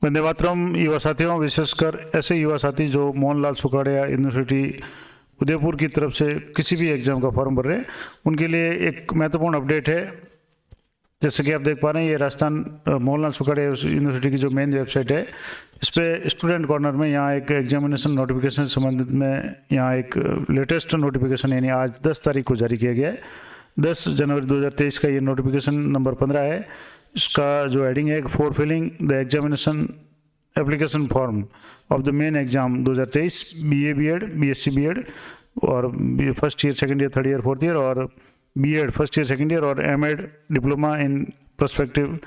वंदे मातरम युवा साथियों, विशेषकर ऐसे युवा साथी जो मोहनलाल सुखाड़िया यूनिवर्सिटी उदयपुर की तरफ से किसी भी एग्जाम का फॉर्म भर रहे हैं, उनके लिए एक महत्वपूर्ण अपडेट है। जैसे कि आप देख पा रहे हैं, ये राजस्थान मोहनलाल सुखाड़िया यूनिवर्सिटी की जो मेन वेबसाइट है, इस पे स्टूडेंट कॉर्नर में यहाँ एक एग्जामिनेशन नोटिफिकेशन संबंधित में यहाँ एक लेटेस्ट नोटिफिकेशन यानी आज 10 तारीख को जारी किया गया है। 10 जनवरी 2023 का ये नोटिफिकेशन नंबर 15 है। इसका जो हेडिंग है, for filling the examination application form of the main exam 2023 BA BEd BSc BEd और first year, second year, third year, fourth year और BEd first year, second year और MEd डिप्लोमा इन पर्सपेक्टिव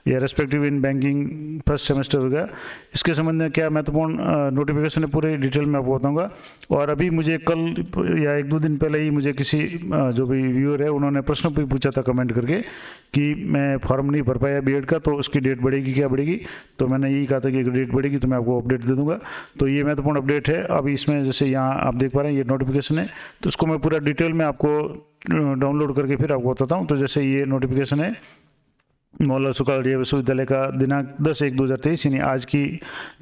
या respective in banking first semester होगा। इसके संबंध में क्या महत्वपूर्ण नोटिफिकेशन है, पूरे डिटेल में आपको बताऊंगा। और अभी मुझे कल या एक दो दिन पहले ही मुझे किसी जो भी व्यूअर है उन्होंने प्रश्न भी पूछा था कमेंट करके कि मैं फॉर्म नहीं भर पाया BEd का, तो उसकी डेट बढ़ेगी क्या बढ़ेगी। तो मैंने यही कहा था कि अगर डेट बढ़ेगी तो मैं आपको अपडेट दे दूंगा। तो ये महत्वपूर्ण अपडेट है। अभी इसमें जैसे यहाँ आप देख पा रहे हैं ये नोटिफिकेशन है, तो उसको मैं पूरा डिटेल में आपको डाउनलोड करके फिर आपको बताता हूँ। तो जैसे ये नोटिफिकेशन है मोहनलाल सुखाड़िया विश्वविद्यालय का दिनांक 10/1/2023 यानी आज की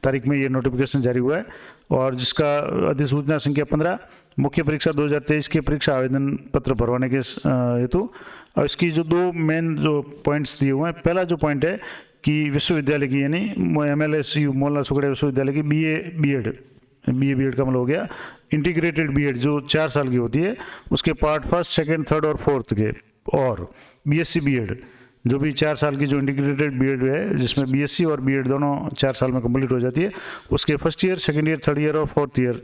तारीख में ये नोटिफिकेशन जारी हुआ है, और जिसका अधिसूचना संख्या 15 मुख्य परीक्षा 2023 के परीक्षा आवेदन पत्र भरवाने के हेतु। और इसकी जो दो मेन जो पॉइंट्स दिए हुए हैं, पहला जो पॉइंट है कि विश्वविद्यालय की यानी MLSU मोहनलाल सुखाड़िया विश्वविद्यालय की BA BEd का मतलब हो गया इंटीग्रेटेड BEd जो 4 साल की होती है, उसके पार्ट फर्स्ट, सेकेंड, थर्ड और फोर्थ के, और BSc BEd जो भी 4 साल की जो इंटीग्रेटेड BEd है, जिसमें BSc और BEd दोनों 4 साल में कंप्लीट हो जाती है, उसके first year, second year, third year और फोर्थ ईयर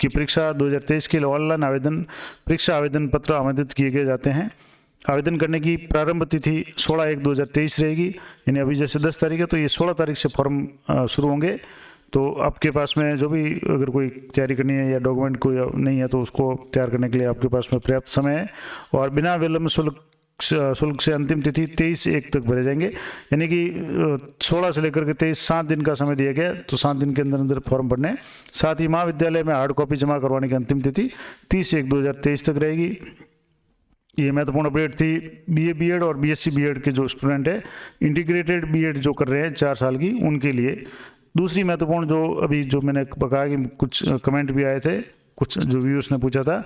की परीक्षा 2023 के लिए ऑनलाइन परीक्षा आवेदन पत्र आमंत्रित किए गए जाते हैं। आवेदन करने की प्रारंभ तिथि 16/1/2023 रहेगी, यानी अभी जैसे 10 तारीख है तो ये 16 तारीख से फॉर्म शुरू होंगे। तो आपके पास में जो भी अगर कोई तैयारी करनी है या डॉक्यूमेंट कोई नहीं है तो उसको तैयार करने के लिए आपके पास में पर्याप्त समय है, और बिना विलंब शुल्क से अंतिम तिथि 23/1 तक भरे जाएंगे, यानी कि 16 से लेकर के 23 7 दिन का समय दिया गया। तो 7 दिन के अंदर अंदर फॉर्म भरने। साथ ही महाविद्यालय में हार्ड कॉपी जमा करवाने की अंतिम तिथि 30/1/2023 तक रहेगी। ये महत्वपूर्ण अपडेट थी BA BEd और BSc BEd के जो स्टूडेंट है, इंटीग्रेटेड BEd जो कर रहे हैं 4 साल की, उनके लिए। दूसरी महत्वपूर्ण जो अभी जो मैंने कहा कि कुछ कमेंट भी आए थे, कुछ जो व्यूअर्स ने पूछा था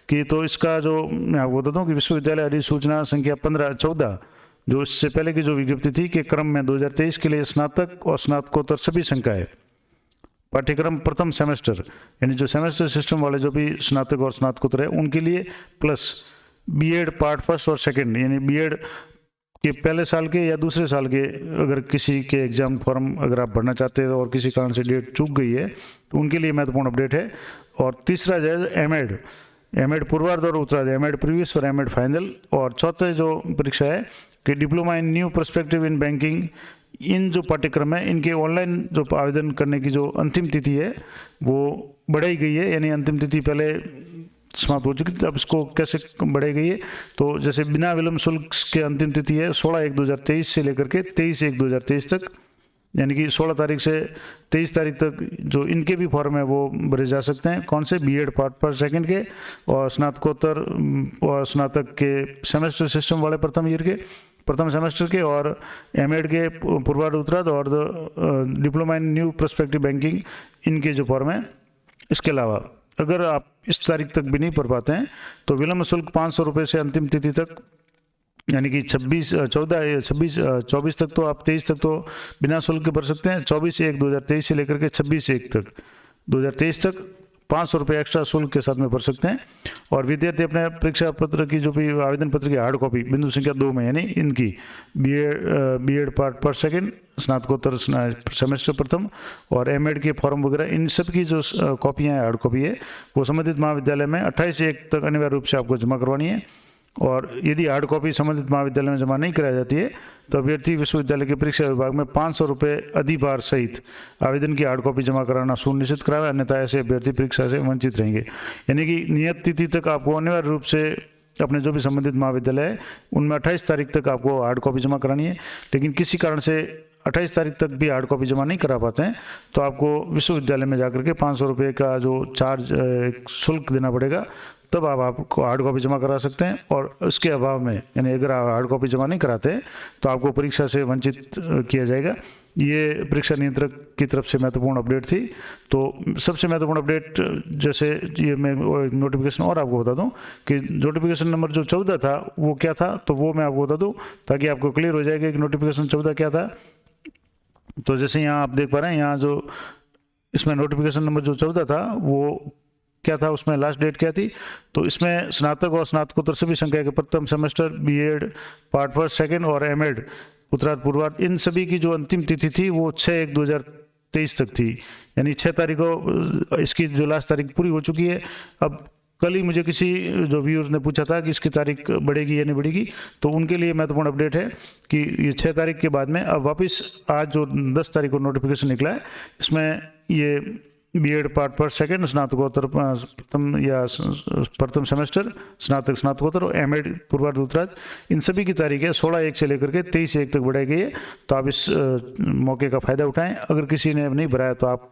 कि तो इसका जो मैं आपको बताता हूँ कि विश्वविद्यालय अधिसूचना संख्या 14 जो इससे पहले की जो विज्ञप्ति थी कि क्रम में 2023 के लिए स्नातक और स्नातकोत्तर सभी संकाय पाठ्यक्रम प्रथम सेमेस्टर यानी जो सेमेस्टर सिस्टम वाले जो भी स्नातक और स्नातकोत्तर है उनके लिए, प्लस BEd पार्ट फर्स्ट और सेकेंड यानी BEd कि पहले साल के या दूसरे साल के अगर किसी के एग्जाम फॉर्म अगर आप भरना चाहते हैं और किसी कारण से डेट चूक गई है तो उनके लिए महत्वपूर्ण अपडेट है। और तीसरा जो है MEd पूर्वार्ध और उत्तरार्ध, MEd प्रीवियस और MEd फाइनल। और चौथे जो परीक्षा है कि diploma in new perspective in banking, इन जो पाठ्यक्रम है इनके ऑनलाइन जो आवेदन करने की जो अंतिम तिथि है वो बढ़ाई गई है, यानी अंतिम तिथि पहले समाप्त हो चुकी थी, अब इसको कैसे बढ़ाई गई है। तो जैसे बिना विलंब शुल्क के अंतिम तिथि है 16/1/2023 से लेकर के 23/1/2023 तक, यानी कि 16 तारीख से 23 तारीख तक जो इनके भी फॉर्म है वो भरे जा सकते हैं। कौन से? BEd पार्ट फर्स्ट सेकेंड के, और स्नातकोत्तर और स्नातक के सेमेस्टर सिस्टम वाले प्रथम सेमेस्टर के, और MEd के पूर्वार्ध उत्तरार्ध, और diploma in new perspective banking इनके जो फॉर्म है। इसके अलावा अगर आप इस तारीख तक भी नहीं भर पाते हैं तो विलंब शुल्क 500 रुपये से अंतिम तिथि तक, यानी कि 24 तक तो आप 23 तक तो बिना शुल्क के भर सकते हैं। 24/1/2023 से लेकर के 26/1 तक 2023 तक 500 रुपये एक्स्ट्रा शुल्क के साथ में भर सकते हैं। और विद्यार्थी अपने परीक्षा पत्र की जो भी आवेदन पत्र की हार्ड कॉपी बिंदु संख्या 2 में, यानी इनकी BEd पार्ट फर्स्ट सेकेंड, स्नातकोत्तर सेमेस्टर प्रथम और MEd के फॉर्म वगैरह, इन सब की जो कॉपियाँ हार्ड कॉपी है वो संबंधित महाविद्यालय में 28/1 तक अनिवार्य रूप से आपको जमा करवानी है। और यदि हार्ड कॉपी संबंधित महाविद्यालय में जमा नहीं कराई जाती है तो अभ्यर्थी विश्वविद्यालय के परीक्षा विभाग में 500 रुपये अधिभार सहित आवेदन की हार्ड कॉपी जमा कराना सुनिश्चित करावे, अन्यथा ऐसे अभ्यर्थी परीक्षा से वंचित रहेंगे। यानी कि नियत तिथि तक आपको अनिवार्य रूप से अपने जो भी संबंधित महाविद्यालय है उनमें 28 तारीख तक आपको हार्ड कॉपी जमा करानी है। लेकिन किसी कारण से 28 तारीख तक भी हार्ड कॉपी जमा नहीं करा पाते हैं तो आपको विश्वविद्यालय में जाकर के 500 रुपये का जो चार्ज शुल्क देना पड़ेगा। तब आप आपको हार्ड कॉपी जमा करा सकते हैं। और इसके अभाव में, यानी अगर आप हार्ड कॉपी जमा नहीं कराते तो आपको परीक्षा से वंचित किया जाएगा। ये परीक्षा नियंत्रक की तरफ से महत्वपूर्ण अपडेट थी। तो सबसे महत्वपूर्ण अपडेट, जैसे ये मैं नोटिफिकेशन और आपको बता दूं कि नोटिफिकेशन नंबर जो 14 था वो क्या था, तो वो मैं आपको बता दूं ताकि आपको क्लियर हो जाएगा कि नोटिफिकेशन 14 क्या था। तो जैसे यहाँ आप देख पा रहे हैं, यहाँ जो इसमें नोटिफिकेशन नंबर जो 14 था वो क्या था, उसमें लास्ट डेट क्या थी, तो इसमें स्नातक और स्नातकोत्तर सभी संकाय के प्रथम semester, BEd part first second और एमएड उत्तरार्ध पूर्वार्ध, इन सभी की जो अंतिम तिथि थी वो 6/1/2023 तक थी। यानी 6 तारीख को इसकी जो लास्ट तारीख पूरी हो चुकी है। अब कल ही मुझे किसी जो व्यूअर्स ने पूछा था कि इसकी तारीख बढ़ेगी या नहीं बढ़ेगी, तो उनके लिए महत्वपूर्ण अपडेट है कि ये 6 तारीख के बाद में अब वापस आज जो 10 तारीख को नोटिफिकेशन निकला है, इसमें ये बीएड पार्ट फर्स्ट सेकंड, स्नातकोत्तर प्रथम या प्रथम सेमेस्टर, स्नातक स्नातकोत्तर और एमएड पूर्वार्ध उत्तरार्ध, इन सभी की तारीखें 16/1 से लेकर के 23/1 तक बढ़ाई गई है। तो आप इस मौके का फ़ायदा उठाएं। अगर किसी ने नहीं भरा है तो आप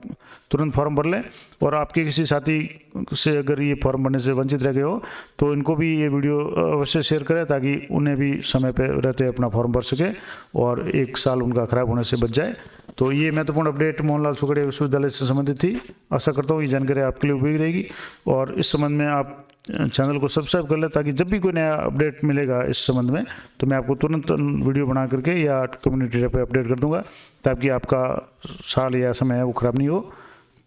तुरंत फॉर्म भर लें, और आपके किसी साथी से अगर ये फॉर्म भरने से वंचित रह गए हो तो इनको भी ये वीडियो अवश्य शेयर करें ताकि उन्हें भी समय पर रहते अपना फॉर्म भर सके और 1 साल उनका खराब होने से बच जाए। तो ये महत्वपूर्ण अपडेट मोहनलाल सुखड़िया विश्वविद्यालय से संबंधित थी। आशा करता हूँ ये जानकारी आपके लिए उपयोगी रहेगी, और इस संबंध में आप चैनल को सब्सक्राइब कर लें ताकि जब भी कोई नया अपडेट मिलेगा इस संबंध में तो मैं आपको तुरंत वीडियो बना करके या कम्युनिटी पे अपडेट कर दूंगा, ताकि आपका साल या समय है वो ख़राब नहीं हो।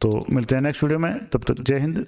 तो मिलते हैं नेक्स्ट वीडियो में, तब तक जय हिंद,